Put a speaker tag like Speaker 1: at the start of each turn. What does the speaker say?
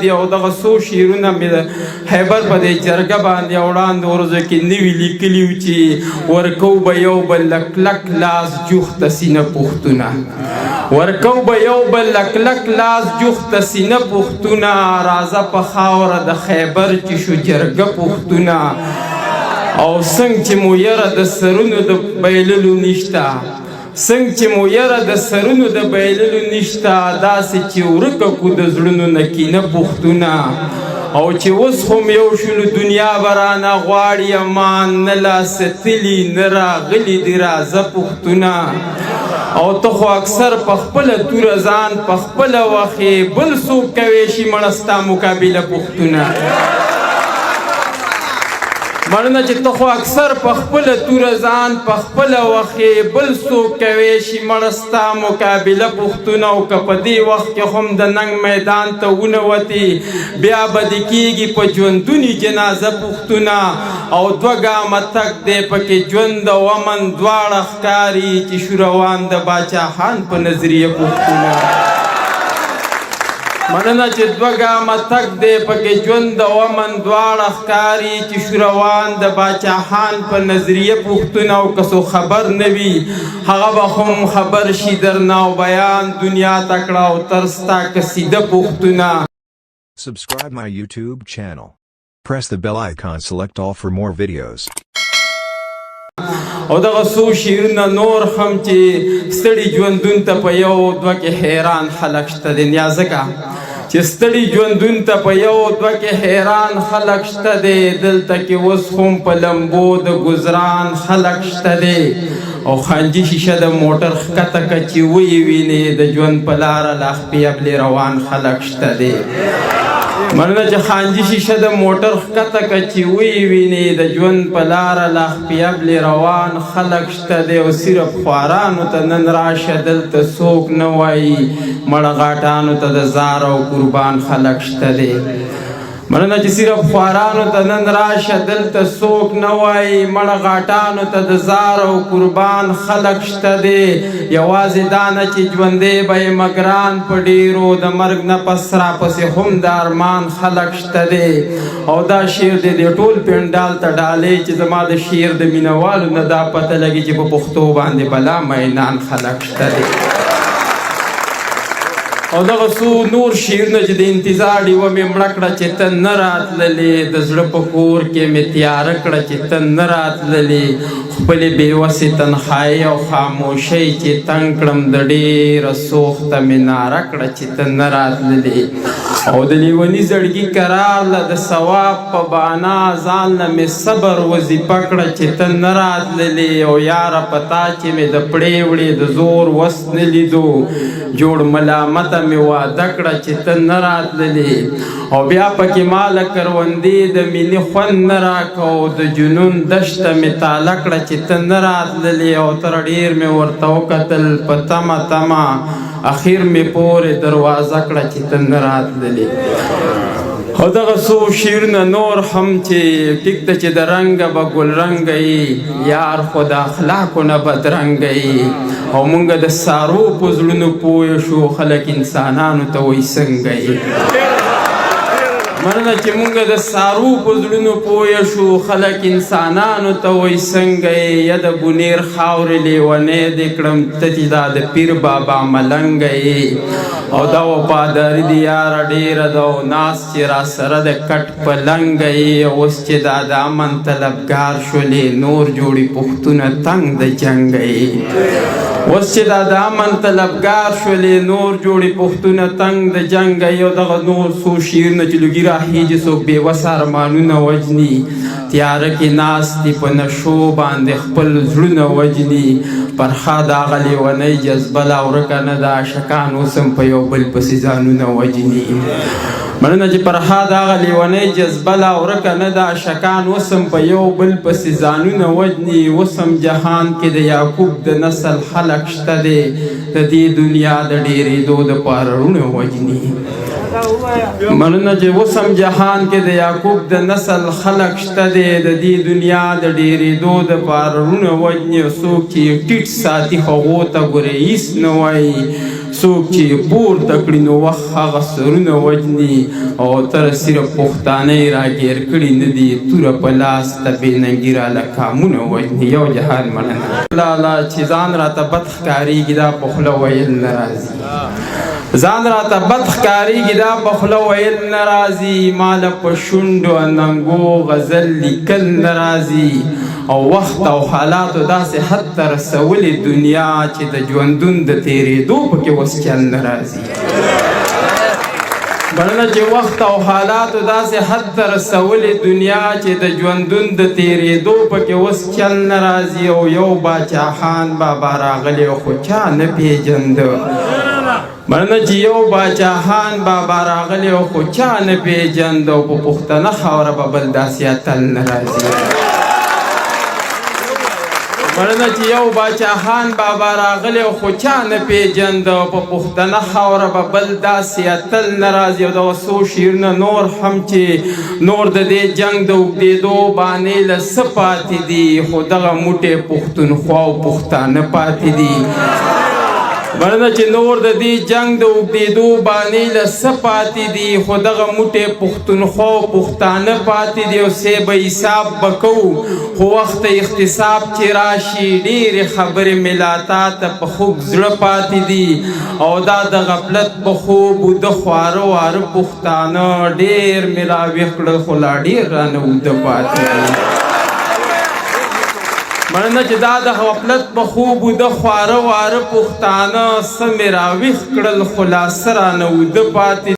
Speaker 1: دی او دغه څو شعرونه مې د خیبر په دې جرګه باندې وړاندې ورځو کې نوي لیکلي وو چې ورکو به یو بل لک لاس جوخته سینه پوښتونه ورکو به یو بل لک لاس جوخته سینه پوښتونه راځه په خاوره د خیبر چې شو جرګه پوښتونه او څنګه چې مو یره د سرونو د بایللو نشته څنګه چې مو یره د سرونو د بایللو نشته داسې چې ورکه کو د زړونو نه کینه پوښتونه او چې اوس هم یو شولو دنیا به رانه غواړي امان نه لاسه تلي نه راغلي دي راځه پوښتونه او ته خو اکثر په خپله توره ځان په خپله وخې بل څوک کوی شي مړه ستا مقابله پوښتونه مننه چې ته خو اکثر په خپله توره ځان په خپله وخې بل څوک کوی شي مړه ستا مقابله پوښتونه او که په دې وخت کې هم د ننګ میدان ته ونوتې بیا به دې کېږي په ژوندوني جنازه پوښتونه او دوه ګامه تګ دی پکې ژوند او امن دواړه ښکاري چې شو روان د باچاخان په نظریه پوښتونه مننه چې دوه ګامه تګ دی پکې ژوند او امن دواړه ښکاري چې شو روان د باچاخان په نظریه پوښتونه او که څوک خبر نه وي هغه به هم خبر شي درنه او بیان دنیا ته کړه او تر ستا قصیده پوښتونه.
Speaker 2: Subscribe my YouTube channel. Press the bell icon, select all for more videos.
Speaker 1: او دغه څو شعرونه نور هم چې ستړي ژوندون ته په یو دوه کې حیران خلک شته دی یا ځکه چې ستړي ژوندون ته په یو دوه کې حیران خلک شته دی دلته کې اوس هم په لمبو د ګزران خلک شته دی او خانجي شیشه د موټر ښکته که چې ویې وینې د ژوند په لاره لا خپې ابلې روان خلک شته دی مننه چې خانجي شیشه د موټر ښکته که چې ویې وینې د ژوند په لاره لا خپې ابلې روان خلک شته دی او صرف خوارانو ته نن راشه دلته څوک نه وایي مړه غاټانو ته د زار او قربان خلک شته دی مننه چې صرف خوارانو ته نن راشه دلته څوک نه وایي مړه غاټانو ته د زار او قربان خلک شته دی یوازې دا نه چې ژوندی به یې مګران په ډېرو د مرګ نه پس راپسې هم د ارمان خلک شته دی او دا شعر دی د ټول پنډال ته ډالۍ چې زما د شعر د مینهوالو نه دا پته لګي چې په پښتو باندې بلا مینان خلک شته دی او دغه څو نور شعرونه چې د انتظار ډیوه مې مړه کړه چې ته نه راتللې د زړه په کور کې مې تیاره کړه چې ته نه راتللې خپلې بېوسې تنهایي او خاموشۍ چې تنګ کړم د ډېره سوخته مې ناره کړه چې ته نه راتللې او د لیوني زړګي قرار له د ثواب په بانا ځان نه مې صبر وظیفه کړه چې ته نه راتللې او یاره په تا چې مې د پړې وړې د زور وس نه لیدو جوړ ملامته مې واده کړه چې ته نه راتللې او بیا پکې ماله کروندې د مینې خوند نه راکه او د جنون دشته مې تاله کړه چې ته نه راتللې او تر ډېر مې ورته وکتل په تمه تمه اخیر مې پورې دروازه کړه چې ته نه راتللې او دغه څو شعرونه نور هم چې ټیک ده چې د رنګه به ګلرنګه یي یار خو د اخلاقو نه بدرنګه یي او مونږ د سارو په زړونو پوه شو خلک انسانانو ته وایي څنګه یي مننه چې مونږ د سارو په زړونو پوه شو خلک انسانانو ته وایي څنګه یې یا د بونیر خاورې لیونی دې کړم ته چې دا د پیر بابا ملنګه یې او دا وفاداري دې یاره ډېره ده او ناس چې را سره د کټ پلنګه یې اوس چې دا د امن طلبګار شولې نور جوړي پښتونه تنګ د جنګه یې اوس چې دا د امن طلبګار شولې نور جوړي پښتونه تنګ د جنګه یې او دغه نور څو شعرونه چې لږي راخیږي څوک بېوسه ارمانونه وجني تیاره کې ناست دي په نشو باندې خپل زړونه وجني فرهاد هغه لیونۍ جذبه لا ورکه نه ده عاشقان اوس هم په یو بل پسې ځانونه وجني مننه چې فرهاد هغه لیونۍ جذبه لا ورکه نه ده عاشقان اوس هم په یو بل پسې ځانونه وجني اوس هم جهان کې د یعقوب د نسل خلک شته دی د دې دنیا د ډېرېدو دپاره رونه وجني مننه چې اوس هم جهان کې د یعقوب د نسل خلک شته دی د دې دنیا د ډېرېدو دپاره رونه وجني او څوک چې ټیټ ساتي هغو ته ګورې هېڅ نه وایي څوک چې پورته کړي نو وخت هغه سرونه وجني او تر صرف پښتانه راګیر کړي نه دي توره په لاس ته بې ننګي راله کامونه وجني. یو جهان مننه. لالا چې ځان راته بد ښکارېږي دا په خوله ویل نه راځي، ځان راته بد ښکارېږي دا په خوله ویل نه راځي، ماله په شونډو ننګو غزل لیکل نه راځي، او وخت او حالاتو داسې حد ته رسولې دنیا چې د ژوندون د تېرېدو پکې اوس چل نه راځي. بلنه چې وخت او حالاتو داسې حد ته رسولې دنیا چې د ژوندون د تېرېدو پکې اوس چل نه راځي. او یو باچاخان بابا راغلی خو چا نه پېژنده، بلنه چې یو باچاخان بابا راغلی خو چا نه پېژنده، او په پښتنه خاوره به بل داسې اتل نه راځي. بلنه چې یو باچاخان بابا راغلی خو چا نه پېژنده، په پښتنه خاوره به بل داسې اتل نه راځي. او دغه څو شعرونه نور هم چې نور د دې جنګ د اوږدېدو بانې له څه پاتې دي، خو دغه موټی پښتونخوا او پښتانه پاتې دي. بلنه چې نور د دې جنګ د اوږدېدو بانې له څه پاتې دي، خو دغه موټی پښتونخوا او پښتانه پاتې دي. او سی به حساب به کوو خو وخت اختصاب چې راشي، ډېرې خبرې ملاتا ته په خوږ زړه پاتې دي. او دا د غفلت په خوب وده خواره واره پښتانه ډېر مې راویښ کړل خو لا ډېر رانه وده پاتې دي. مننه چې دا د غفلت په خوب وده خواره واره پښتانه څه مې راویښ کړل خو لا څه رانه وده پاتې